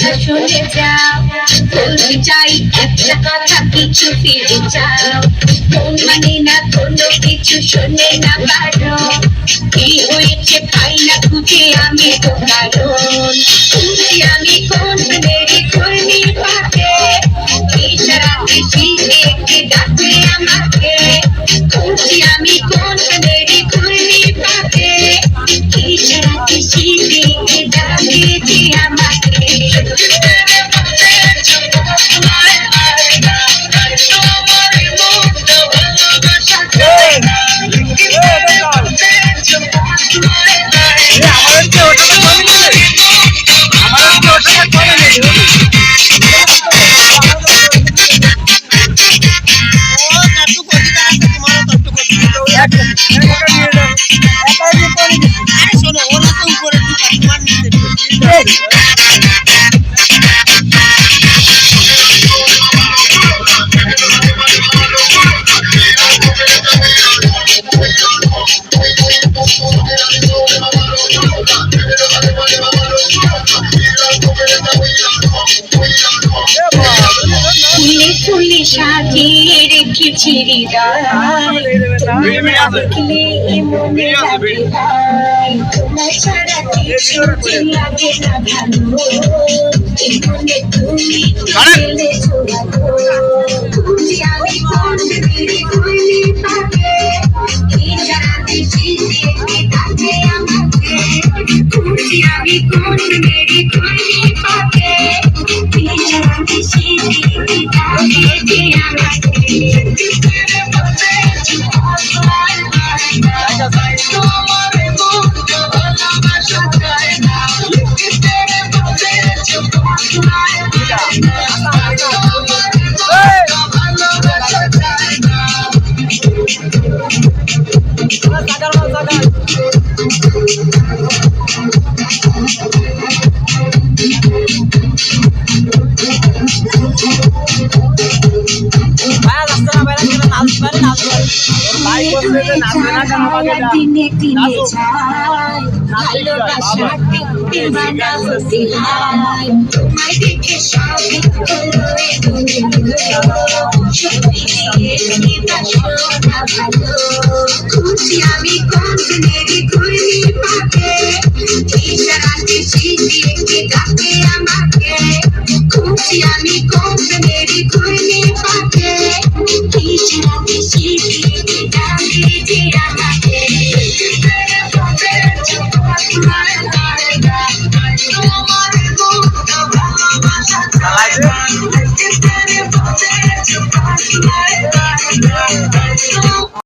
কথা শুনে যাও, বলতে চাই একটা কথা কিছু ফিরে যাও। মন মানে না কোনো কিছু শোনে না কারো, কি হয়েছে পাই না খুঁজে আমি তো কারণ। খুঁজি আমি কোন মেরে খুলনি পাকে, ইশারাতে শিখে কে ডাকে আমাকে। খুঁজি আমি কোন মেরে খুলনি পাকে, ইশারাতে শিখে কে ডাকে যে আমাকে। ফুলে সাজিয়ে রেখেছি হৃদয়, দেখলে মনে লাগে ভাই, তোমার ছাড়া কিছু যে লাগে না ভালো। মনে তুমি ফেলেছো ভালো, খুঁজি আমি কোন মেরে খুলনি পাকে, ইশারাতে শিখে ডাকে আমাকে। খুঁজি আমি কোন মেরে খুলনি পাকে, ইশারাতে শিখে ডাকে যে আমাকে। দিনে দিনে যায় ভালোবাসা দেখতে বানাতে হয়, তোমায় দেখে সব হলো ভালো। খুঁজি আমি কোন মেরে খুলনি পাকে,